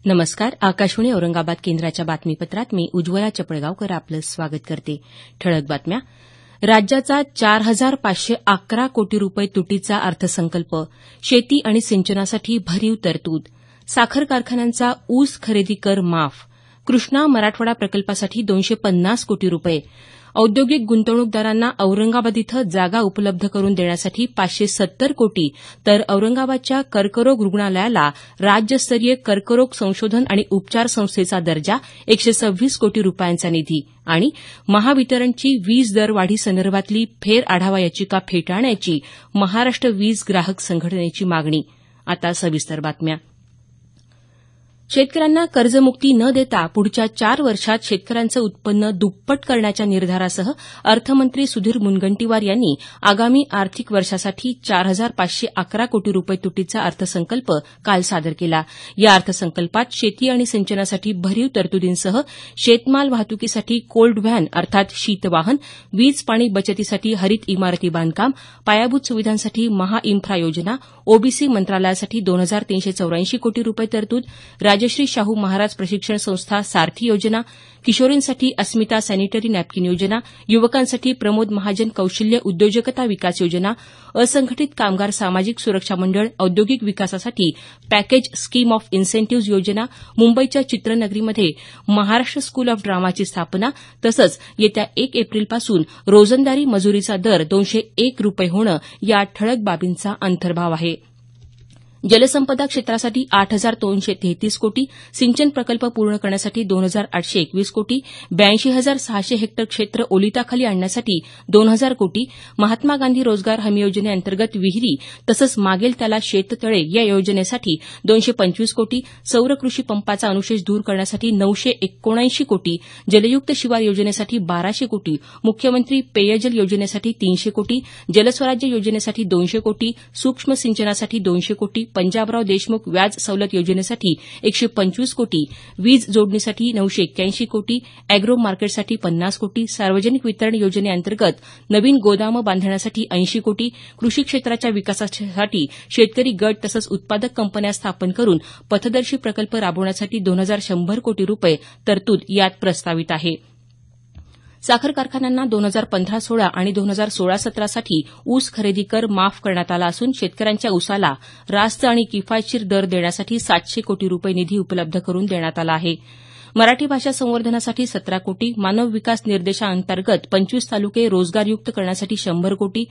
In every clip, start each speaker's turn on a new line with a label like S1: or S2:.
S1: नमस्कार. आकाशवाणी औरंगाबाद केंद्राच्या बातमीपत्रात मी उज्ज्वला चपळगावकर आपलं स्वागत करते. ठळक बातम्या. राज्याचा 4,511 कोटी रुपये तुटीचा अर्थसंकल्प, शेती आणि सिंचनासाठी भरीव तरतूद, साखर कारखान्यांचा ऊस खरेदी कर माफ, कृष्णा मराठवाडा प्रकल्पासाठी 250 कोटी रुपये, औद्योगिक गुंतवणूकदारांना औरंगाबाद इथं जागा उपलब्ध करून देण्यासाठी 570 कोटी, तर औरंगाबादच्या कर्करोग रुग्णालयाला राज्यस्तरीय कर्करोग संशोधन आणि उपचार संस्थेचा दर्जा, 126 कोटी रुपयांचा निधी आणि महावितरणची वीज दरवाढी संदर्भातली फेर आढावा याचिका फेटाळण्याची महाराष्ट्र वीज ग्राहक संघटनेची मागणी. आता सविस्तर बातम्या. शेतकऱ्यांना कर्जमुक्ती न देता पुढच्या 4 वर्षात शेतकऱ्यांचं उत्पन्न दुप्पट करण्याच्या निर्धारासह अर्थमंत्री सुधीर मुनगंटीवार यांनी आगामी आर्थिक वर्षासाठी 4,511 कोटी रुपये तुटीचा अर्थसंकल्प काल सादर केला. या अर्थसंकल्पात शेती आणि सिंचनासाठी भरीव तरतुदींसह शेतमाल वाहतुकीसाठी कोल्ड व्हॅन अर्थात शीतवाहन, वीज पाणी बचतीसाठी हरित इमारती बांधकाम, पायाभूत सुविधांसाठी महाइन्फ्रा योजना, ओबीसी मंत्रालयासाठी 2,384 कोटी रुपये तरतूद, राजश्री शाहू महाराज प्रशिक्षण संस्था सारथी योजना, किशोरींसाठी अस्मिता सॅनिटरी नॅपकिन योजना, युवकांसाठी प्रमोद महाजन कौशल्य उद्योजकता विकास योजना, असंघटित कामगार सामाजिक सुरक्षा मंडळ औद्योगिक विकासासाठी पॅकेज स्कीम ऑफ इन्सेंटिव्हज योजना, मुंबईच्या चित्रनगरीमध्ये महाराष्ट्र स्कूल ऑफ ड्रामाची स्थापना तसंच येत्या 1 एप्रिलपासून रोजंदारी मजुरीचा दर 201 रुपये होणं या ठळक बाबींचा अंतर्भाव आहे. जलसंपदा क्षेत्रासाठी 8,233 कोटी, सिंचन प्रकल्प पूर्ण करण्यासाठी 2,821 कोटी, 82,600 हेक्टर क्षेत्र ओलिताखाली आणण्यासाठी 2,000 कोटी, महात्मा गांधी रोजगार हमी योजनेअंतर्गत विहिरी तसंच मागेल त्याला शेततळे या योजनेसाठी 225 कोटी, सौर कृषी पंपाचा अनुशेष दूर करण्यासाठी 979 कोटी, जलयुक्त शिवार योजनेसाठी 1,200 कोटी, मुख्यमंत्री पेयजल योजनेसाठी 300 कोटी, जलस्वराज्य योजनेसाठी 200 कोटी, सूक्ष्म सिंचनासाठी 200 कोटी, पंजाबराव देशमुख व्याज सवलत योजनेसाठी 125 कोटी, वीज जोडणीसाठी 981 कोटी, अॅग्रो मार्केटसाठी 50 कोटी, सार्वजनिक वितरण योजनेअंतर्गत नवीन गोदामं बांधण्यासाठी 80 कोटी, कृषी क्षेत्राच्या विकासासाठी शेतकरी गट तसंच उत्पादक कंपन्या स्थापन करून पथदर्शी प्रकल्प राबवण्यासाठी 2,100 कोटी रुपये तरतूद यात प्रस्तावित आहे. साखर कारखान्यांना 2015-16 आणि 2016-17 साठी ऊस खरेदी कर माफ करण्यात आला असून शेतकऱ्यांच्या ऊसाला रास्त आणि किफायतशीर दर देण्यासाठी 700 कोटी रुपये निधी उपलब्ध करून देण्यात आला आहे. मराठी भाषा संवर्धनासाठी 17 कोटी, मानव विकास निर्देशांतर्गत 25 तालुके रोजगारयुक्त करण्यासाठी 100 कोटी,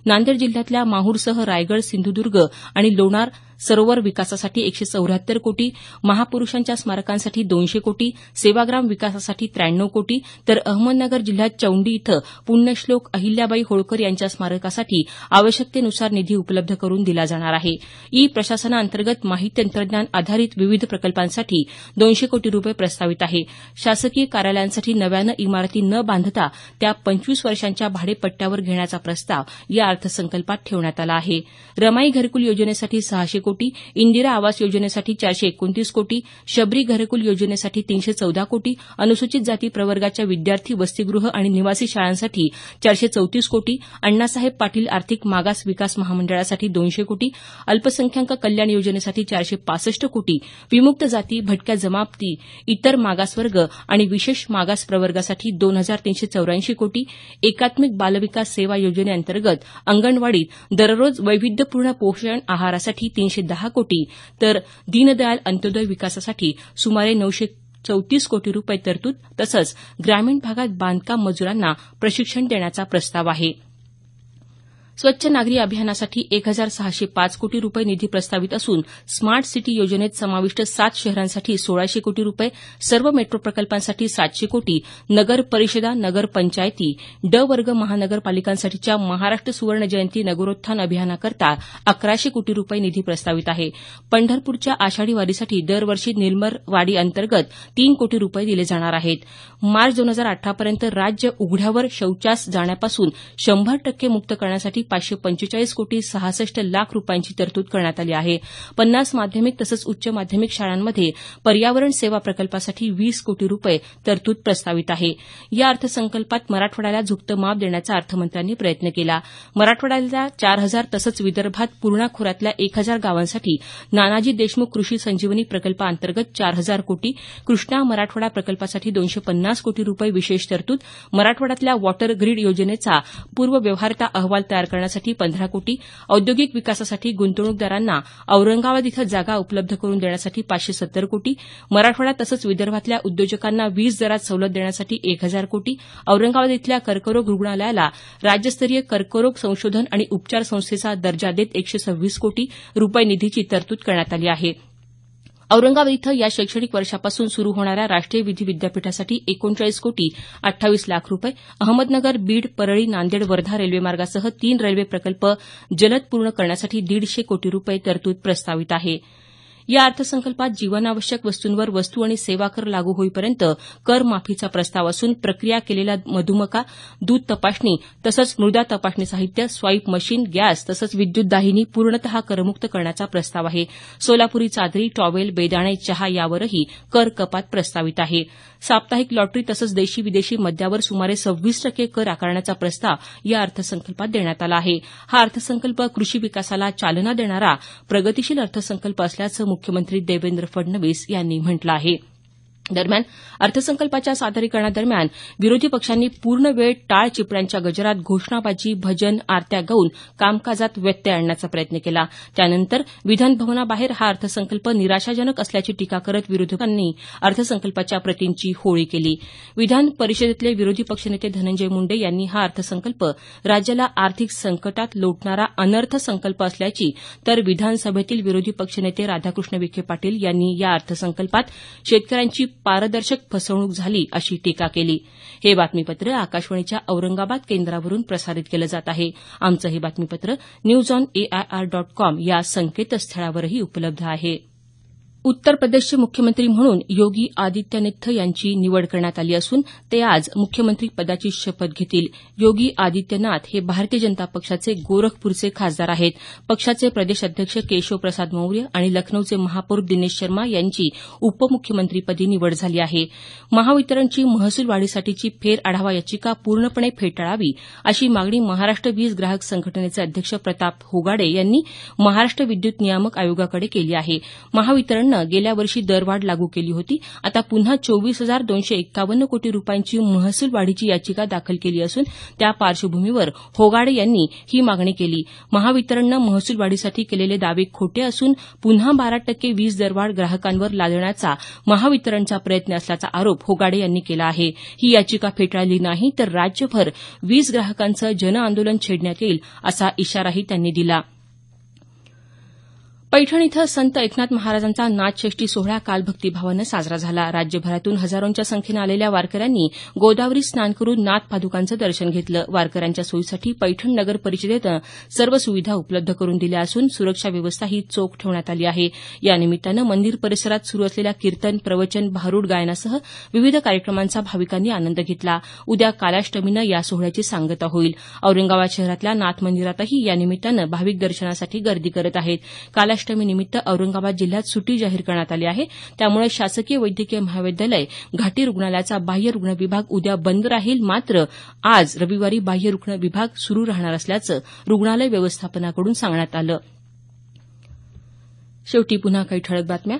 S1: नांदेड जिल्ह्यातल्या माहूरसह रायगड, सिंधुदुर्ग आणि लोणार सरोवर विकासासाठी 174 कोटी, महापुरुषांच्या स्मारकांसाठी 200 कोटी, सेवाग्राम विकासासाठी 93 कोटी, तर अहमदनगर जिल्ह्यात चौंडी इथं पुण्यश्लोक अहिल्याबाई होळकर यांच्या स्मारकासाठी आवश्यकतेनुसार निधी उपलब्ध करून दिला जाणार आहे. ई प्रशासनाअंतर्गत माहिती तंत्रज्ञान आधारित विविध प्रकल्पांसाठी 200 कोटी रुपये प्रस्तावित आहे. शासकीय कार्यालयांसाठी नव्यानं इमारती न बांधता त्या 25 वर्षांच्या भाडेपट्ट्यावर घेण्याचा प्रस्ताव या अर्थसंकल्पात ठेवण्यात आला आहे. रमाई घरकुल योजनेसाठी 600 कोटी, इंदिरा आवास योजनेसाठी 429 कोटी, शबरी घरकुल योजनेसाठी 314 कोटी, अनुसूचित जाती प्रवर्गाच्या विद्यार्थी वसतिगृह आणि निवासी शाळांसाठी 434 कोटी, अण्णासाहेब पाटील आर्थिक मागास विकास महामंडळासाठी 200 कोटी, अल्पसंख्याक कल्याण योजनेसाठी 465 कोटी, विमुक्त जाती, भटक्या जमाती, इतर मागासवर्ग आणि विशेष मागास प्रवर्गासाठी 2,384 कोटी, एकात्मिक बालविकास सेवा योजनेअंतर्गत अंगणवाडीत दररोज वैविध्यपूर्ण पोषण आहारासाठी 310 कोटी, तर दीनदयाल अंत्योदय विकासासाठी सुमारे 934 कोटी रुपये तरतूद तसंच ग्रामीण भागात बांधकाम मजुरांना प्रशिक्षण देण्याचा प्रस्ताव आहे. स्वच्छ नागरी अभियानासाठी 1,605 कोटी रुपये निधी प्रस्तावित असून स्मार्ट सिटी योजनेत समाविष्ट 7 शहरांसाठी 1,600 कोटी रुपये, सर्व मेट्रो प्रकल्पांसाठी 700 कोटी, नगर परिषदा, नगर पंचायती, ड वर्ग महानगरपालिकांसाठीच्या महाराष्ट्र सुवर्ण जयंती नगरोत्थान अभियानाकरता 1,100 कोटी रुपये निधी प्रस्तावित आहे. पंढरपूरच्या आषाढी वारीसाठी दरवर्षी निर्मलवाडी अंतर्गत 3 कोटी रुपये दिले जाणार आहेत. मार्च 2018 पर्यंत राज्य उघड्यावर शौचास जाण्यापासून 100% मुक्त करण्यासाठी 545 कोटी 66 लाख रुपयांची तरतूद करण्यात आली आहे. 50 माध्यमिक तसंच उच्च माध्यमिक शाळांमध्ये पर्यावरण सेवा प्रकल्पासाठी 20 कोटी रुपये तरतूद प्रस्तावित आहे. या अर्थसंकल्पात मराठवाड्याला झुकतं माप देण्याचा अर्थमंत्र्यांनी प्रयत्न केला. मराठवाड्यातल्या 4,000 तसंच विदर्भात पूर्णा खोऱ्यातल्या 1,000 गावांसाठी नानाजी देशमुख कृषी संजीवनी प्रकल्पाअंतर्गत 4,000 कोटी, कृष्णा मराठवाडा प्रकल्पासाठी 250 कोटी रुपये विशेष तरतूद, मराठवाड्यातल्या वॉटर ग्रीड योजनेचा पूर्वव्यवहार्यता अहवाल तयार करण्यासाठी 15 कोटी, औद्योगिक विकासासाठी गुंतवणूकदारांना औरंगाबाद इथं जागा उपलब्ध करून देण्यासाठी 570 कोटी, मराठवाडा तसंच विदर्भातल्या उद्योजकांना वीज दरात सवलत देण्यासाठी 1,000 कोटी, औरंगाबाद इथल्या कर्करोग रुग्णालयाला राज्यस्तरीय कर्करोग संशोधन आणि उपचार संस्थेचा दर्जा देत 126 कोटी रुपये निधीची तरतूद करण्यात आली आहे. औरंगाबाद इथं या शैक्षणिक वर्षापासून सुरू होणाऱ्या राष्ट्रीय विधी विद्यापीठासाठी 39 कोटी 28 लाख रुपये, अहमदनगर, बीड, परळी, नांदेड, वर्धा रेल्वेमार्गासह 3 रेल्वे प्रकल्प जलद पूर्ण करण्यासाठी 150 कोटी रुपये तरतूद प्रस्तावित आहे. या अर्थसंकल्पात जीवनावश्यक वस्तूंवर वस्तू आणि सेवा कर लागू होईपर्यंत कर माफीचा प्रस्ताव असून प्रक्रिया केलेल्या मधुमका, दूध तपासणी तसंच मृदा तपासणी साहित्य, स्वाईप मशीन, गॅस तसंच विद्युत दाहिनी पूर्णतः करमुक्त करण्याचा प्रस्ताव आहे. सोलापुरी चादरी, टॉवेल, बेदाणे, चहा यावरही कर कपात प्रस्तावित आहे. साप्ताहिक लॉटरी तसंच देशी विदेशी मद्यावर सुमारे 26% कर आकारण्याचा प्रस्ताव या अर्थसंकल्पात देण्यात आला आहे. हा अर्थसंकल्प कृषी विकासाला चालना देणारा प्रगतीशील अर्थसंकल्प असल्याचं मुख्यमंत्री देवेंद्र फडणवीस यांनी म्हटलं आहे. दरम्यान अर्थसंकल्पाच्या सादरीकरणादरम्यान विरोधी पक्षांनी पूर्ण वेळ टाळ चिपळ्यांच्या गजरात घोषणाबाजी, भजन, आरत्या गाऊन कामकाजात व्यत्यय आणण्याचा प्रयत्न केला. त्यानंतर विधानभवनाबाहेर हा अर्थसंकल्प निराशाजनक असल्याची टीका करत विरोधकांनी अर्थसंकल्पाच्या प्रतींची होळी केली. विधान परिषदेतले विरोधी पक्षनेते धनंजय मुंडे यांनी हा अर्थसंकल्प राज्याला आर्थिक संकटात लोटणारा अनर्थ संकल्प असल्याची, तर विधानसभेतील विरोधी पक्षनेते राधाकृष्ण विखे पाटील यांनी या अर्थसंकल्पात शेतकऱ्यांची पारदर्शक फसवणूक झाली अशी टीका केली. हे बातमीपत्र आकाशवाणीच्या औरंगाबाद केंद्रावरून प्रसारित केलं जात आहे. आमचं हे बातमीपत्र newsonair.com या संकेतस्थळावरही उपलब्ध आहे. उत्तर प्रदेशचे मुख्यमंत्री म्हणून योगी आदित्यनाथ यांची निवड करण्यात आली असून ते आज मुख्यमंत्री पदाची शपथ घेतील. योगी आदित्यनाथ हे भारतीय जनता पक्षाचे गोरखपूरचे खासदार आहेत. पक्षाचे प्रदेश अध्यक्ष केशव प्रसाद मौर्य आणि लखनौचे महापौर दिनेश शर्मा यांची उपमुख्यमंत्रीपदी निवड झाली आहे. महावितरणची महसूल वाढीसाठीची फेर आढावा याचिका पूर्णपणे फेटाळावी अशी मागणी महाराष्ट्र वीज ग्राहक संघटनेचे अध्यक्ष प्रताप होगाडे यांनी महाराष्ट्र विद्युत नियामक आयोगाकडे केली आहे. महावितरणनं गेल्या वर्षी दरवाढ लागू केली होती. आता पुन्हा 24,251 कोटी रुपयांची महसूल वाढीची याचिका दाखल केली असून त्या पार्श्वभूमीवर होगाडे यांनी ही मागणी केली. महावितरणनं महसूल वाढीसाठी केलेले दावे खोटे असून पुन्हा 12% वीज दरवाढ ग्राहकांवर लादण्याचा महावितरणचा प्रयत्न असल्याचा आरोप होगाडे यांनी केला आहे. ही याचिका फेटाळली नाही तर राज्यभर वीज ग्राहकांचं जनआंदोलन छेडण्यात येईल असा इशाराही त्यांनी दिला. पैठण इथं संत एकनाथ महाराजांचा नाथषष्ठी सोहळा काल भक्तिभावानं साजरा झाला. राज्यभरातून हजारोंच्या संख्येनं आलेल्या वारकऱ्यांनी गोदावरीत स्नान करून नाथ पादुकांचं दर्शन घेतलं. वारकऱ्यांच्या सोयीसाठी पैठण नगर परिषदेनं सर्व सुविधा उपलब्ध करून दिल्या असून सुरक्षा व्यवस्थाही चोख ठेवण्यात आली आहे. या निमित्तानं मंदिर परिसरात सुरू असलेल्या कीर्तन, प्रवचन, भारूड गायनासह विविध कार्यक्रमांचा भाविकांनी आनंद घेतला. उद्या कालाष्टमीनं या सोहळ्याची सांगता होईल. औरंगाबाद शहरातल्या नाथ मंदिरातही या निमित्तानं भाविक दर्शनासाठी गर्दी करत आहेत. कालाष्टमीनिमित्त औरंगाबाद जिल्ह्यात सुट्टी जाहीर करण्यात आली आहे. त्यामुळे शासकीय वैद्यकीय महाविद्यालय, घाटी रुग्णालयाचा बाह्य रुग्ण विभाग उद्या बंद राहील. मात्र आज रविवारी बाह्य रुग्ण विभाग सुरू राहणार असल्याचं रुग्णालय व्यवस्थापनाकडून सांगण्यात आलं. शेवटी पुन्हा काही ठळक बातम्या.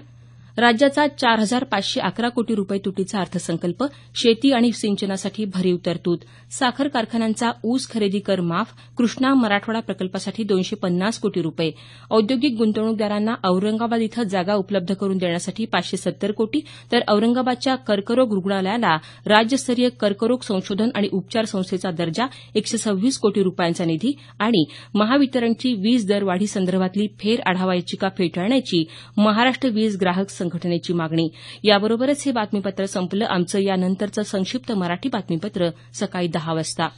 S1: राज्याचा 4,511 कोटी रुपये तुटीचा अर्थसंकल्प, शेती आणि सिंचनासाठी भरीव तरतूद, साखर कारखान्यांचा ऊस खरेदी कर माफ, कृष्णा मराठवाडा प्रकल्पासाठी 250 कोटी रुपये, औद्योगिक गुंतवणूकदारांना औरंगाबाद इथं जागा उपलब्ध करून देण्यासाठी 570 कोटी, तर औरंगाबादच्या कर्करोग रुग्णालयाला राज्यस्तरीय कर्करोग संशोधन आणि उपचार संस्थेचा दर्जा, 126 कोटी रुपयांचा निधी आणि महावितरणची वीज दरवाढी संदर्भातली फेर आढावा याचिका फेटाळण्याची महाराष्ट्र वीज ग्राहक संघटनेची मागणी. याबरोबरच हे बातमीपत्र संपलं. आमचं यानंतरचं संक्षिप्त मराठी बातमीपत्र सकाळी 10 वाजता.